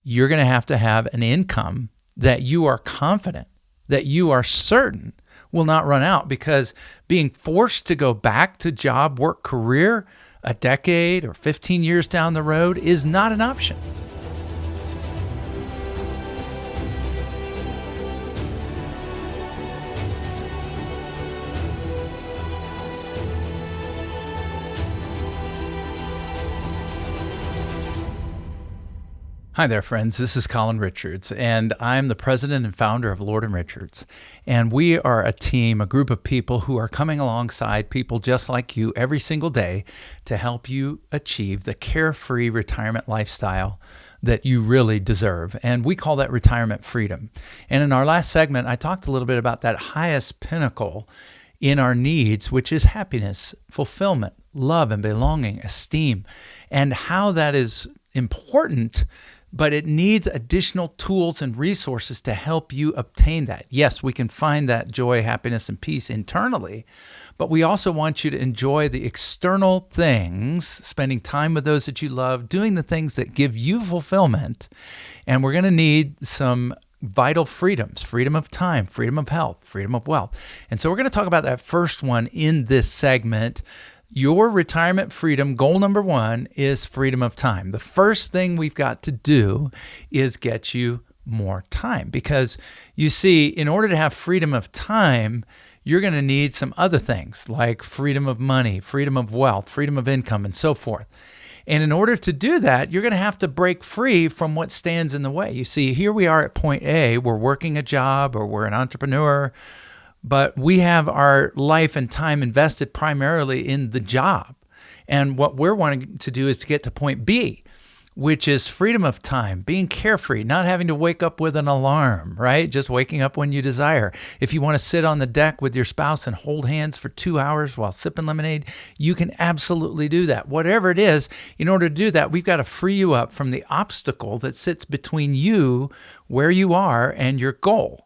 you're going to have an income that you are confident, that you are certain will not run out, because being forced to go back to job, work, career a decade or 15 years down the road is not an option. Hi there, friends. This is Colin Richards, and I'm the president and founder of Lord & Richards. And we are a team, a group of people who are coming alongside people just like you every single day to help you achieve the carefree retirement lifestyle that you really deserve. And we call that retirement freedom. And in our last segment, I talked a little bit about that highest pinnacle in our needs, which is happiness, fulfillment, love and belonging, esteem, and how that is important, but it needs additional tools and resources to help you obtain that. Yes, we can find that joy, happiness, and peace internally, but we also want you to enjoy the external things, spending time with those that you love, doing the things that give you fulfillment. And we're going to need some vital freedoms: freedom of time, freedom of health, freedom of wealth. And so we're going to talk about that first one in this segment. Your retirement freedom, goal number one, is freedom of time. The first thing we've got to do is get you more time, because you see, in order to have freedom of time, you're going to need some other things like freedom of money, freedom of wealth, freedom of income, and so forth. And in order to do that, you're going to have to break free from what stands in the way. You see, here we are at point A, we're working a job or we're an entrepreneur, but we have our life and time invested primarily in the job. And what we're wanting to do is to get to point B, which is freedom of time, being carefree, not having to wake up with an alarm, right? Just waking up when you desire. If you want to sit on the deck with your spouse and hold hands for 2 hours while sipping lemonade, you can absolutely do that. Whatever it is, in order to do that, we've got to free you up from the obstacle that sits between you, where you are, and your goal.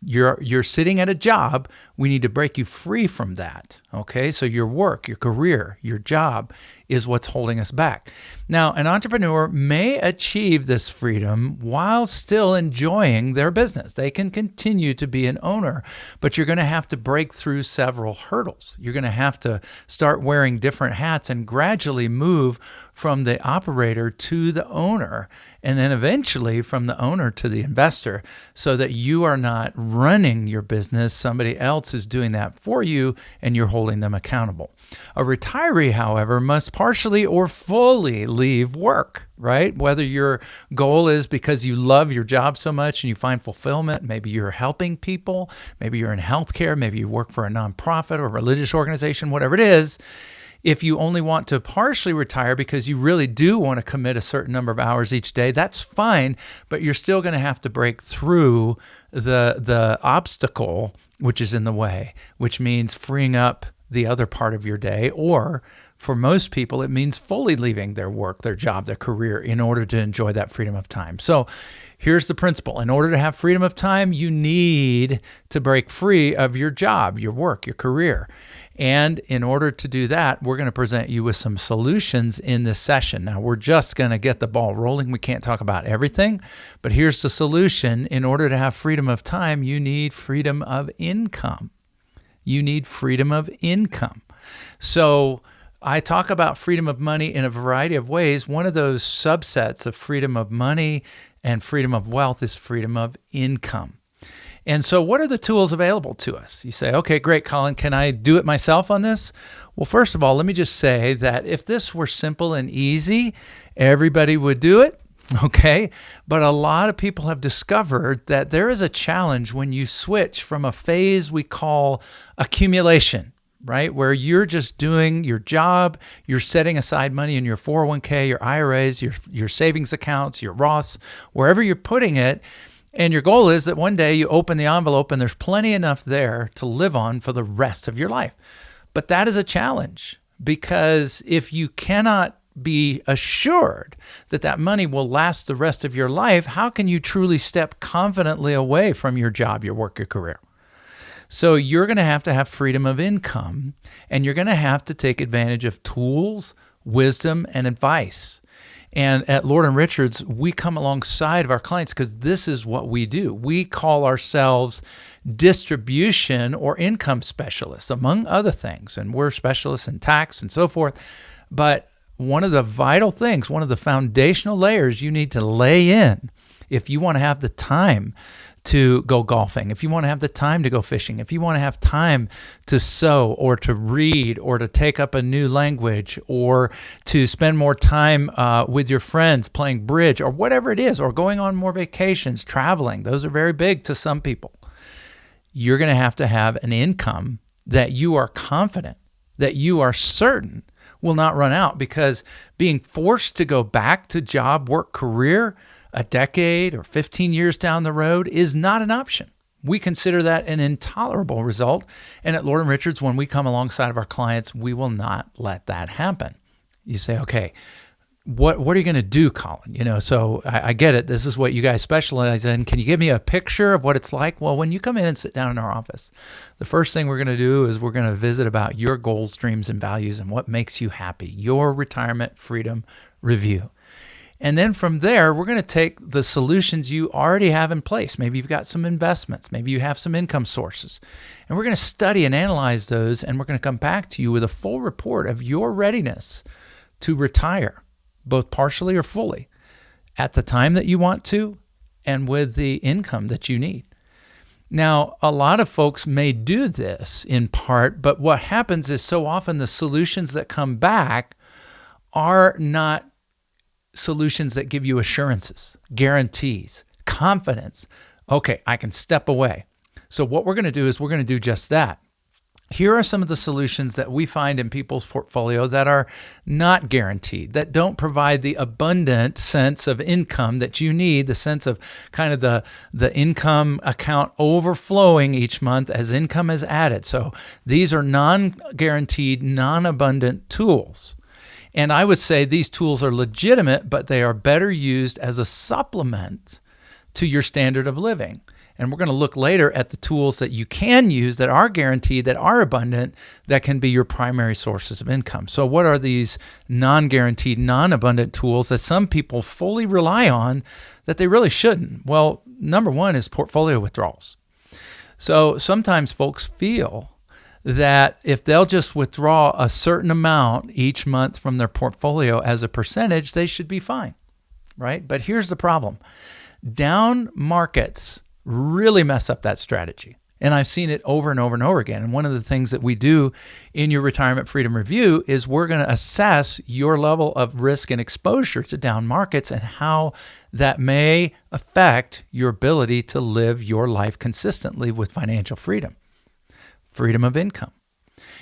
You're sitting at a job. We need to break you free from that. Okay, so your work, your career, your job is what's holding us back. Now, an entrepreneur may achieve this freedom while still enjoying their business. They can continue to be an owner, but you're going to have to break through several hurdles. You're going to have to start wearing different hats and gradually move from the operator to the owner, and then eventually from the owner to the investor, so that you are not running your business. Somebody else is doing that for you, and you're holding them accountable. A retiree, however, must partially or fully leave work, right? Whether your goal is because you love your job so much and you find fulfillment, maybe you're helping people, maybe you're in healthcare, maybe you work for a nonprofit or a religious organization, whatever it is. If you only want to partially retire because you really do want to commit a certain number of hours each day, that's fine, but you're still going to have to break through the obstacle which is in the way, which means freeing up the other part of your day, or for most people, it means fully leaving their work, their job, their career in order to enjoy that freedom of time. So here's the principle. In order to have freedom of time, you need to break free of your job, your work, your career. And in order to do that, we're going to present you with some solutions in this session. Now, we're just going to get the ball rolling. We can't talk about everything, but here's the solution. In order to have freedom of time, you need freedom of income. You need freedom of income. So I talk about freedom of money in a variety of ways. One of those subsets of freedom of money and freedom of wealth is freedom of income. And so what are the tools available to us? You say, okay, great, Colin, can I do it myself on this? Well, first of all, let me just say that if this were simple and easy, everybody would do it, okay? But a lot of people have discovered that there is a challenge when you switch from a phase we call accumulation, right? Where you're just doing your job, you're setting aside money in your 401k, your IRAs, your savings accounts, your Roths, wherever you're putting it. And your goal is that one day you open the envelope and there's plenty enough there to live on for the rest of your life. But that is a challenge, because if you cannot be assured that that money will last the rest of your life, how can you truly step confidently away from your job, your work, your career? So you're going to have freedom of income, and you're going to have to take advantage of tools, wisdom, and advice. And at Lord and Richards, we come alongside of our clients because this is what we do. We call ourselves distribution or income specialists, among other things. And we're specialists in tax and so forth. But one of the vital things, one of the foundational layers you need to lay in if you want to have the time to go golfing, if you want to have the time to go fishing, if you want to have time to sew or to read or to take up a new language or to spend more time with your friends playing bridge or whatever it is, or going on more vacations, traveling, those are very big to some people. You're going to have an income that you are confident, that you are certain will not run out, because being forced to go back to job, work, career a decade or 15 years down the road is not an option. We consider that an intolerable result. And at Lord & Richards, when we come alongside of our clients, we will not let that happen. You say, okay, what are you going to do, Colin? So I get it. This is what you guys specialize in. Can you give me a picture of what it's like? Well, when you come in and sit down in our office, the first thing we're going to do is we're going to visit about your goals, dreams, and values and what makes you happy, your retirement freedom review. And then from there, we're going to take the solutions you already have in place. Maybe you've got some investments. Maybe you have some income sources. And we're going to study and analyze those, and we're going to come back to you with a full report of your readiness to retire, both partially or fully, at the time that you want to and with the income that you need. Now, a lot of folks may do this in part, but what happens is so often the solutions that come back are not solutions that give you assurances, guarantees, confidence. Okay, I can step away. So what we're going to do is we're going to do just that. Here are some of the solutions that we find in people's portfolio that are not guaranteed, that don't provide the abundant sense of income that you need, the sense of kind of the income account overflowing each month as income is added. So these are non-guaranteed, non-abundant tools. And I would say these tools are legitimate, but they are better used as a supplement to your standard of living. And we're going to look later at the tools that you can use that are guaranteed, that are abundant, that can be your primary sources of income. So what are these non-guaranteed, non-abundant tools that some people fully rely on that they really shouldn't? Well, number one is portfolio withdrawals. So sometimes folks feel that if they'll just withdraw a certain amount each month from their portfolio as a percentage, they should be fine, right? But here's the problem. Down markets really mess up that strategy. And I've seen it over and over and over again. And one of the things that we do in your Retirement Freedom Review is we're going to assess your level of risk and exposure to down markets and how that may affect your ability to live your life consistently with financial freedom of income.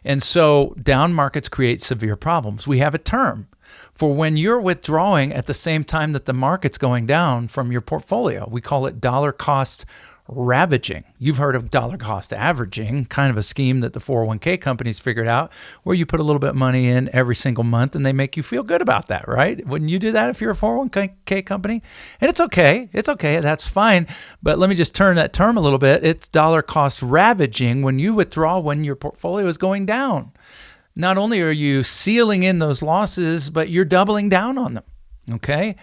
And so down markets create severe problems. We have a term for when you're withdrawing at the same time that the market's going down from your portfolio. We call it dollar cost ravaging. You've heard of dollar cost averaging, kind of a scheme that the 401k companies figured out, where you put a little bit of money in every single month and they make you feel good about that, right? Wouldn't you do that if you're a 401k company? And it's okay, that's fine. But let me just turn that term a little bit. It's dollar cost ravaging when you withdraw when your portfolio is going down. Not only are you sealing in those losses, but you're doubling down on them, okay?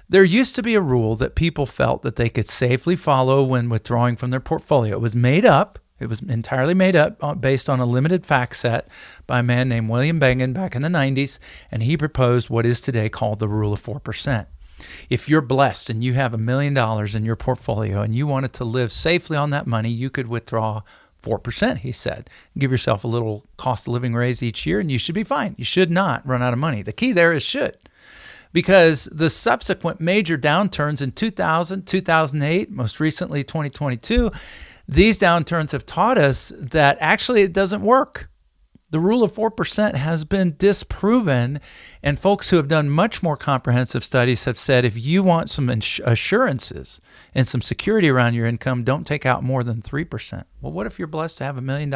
There used to be a rule that people felt that they could safely follow when withdrawing from their portfolio. It was made up. It was entirely made up based on a limited fact set by a man named William Bengen back in the 90s, and he proposed what is today called the rule of 4%. If you're blessed and you have $1 million in your portfolio and you wanted to live safely on that money, you could withdraw 4%, he said. Give yourself a little cost of living raise each year and you should be fine. You should not run out of money. The key there is should. Because the subsequent major downturns in 2000, 2008, most recently 2022, these downturns have taught us that actually it doesn't work. The rule of 4% has been disproven, and folks who have done much more comprehensive studies have said if you want some assurances and some security around your income, don't take out more than 3%. Well, what if you're blessed to have $1 million?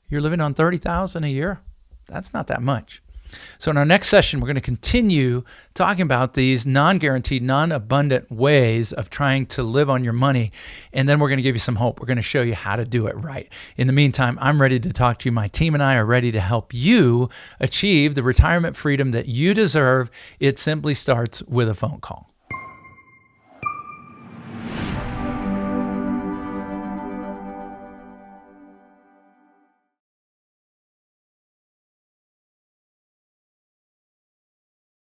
You're living on $30,000 a year? That's not that much. So in our next session, we're going to continue talking about these non-guaranteed, non-abundant ways of trying to live on your money. And then we're going to give you some hope. We're going to show you how to do it right. In the meantime, I'm ready to talk to you. My team and I are ready to help you achieve the retirement freedom that you deserve. It simply starts with a phone call.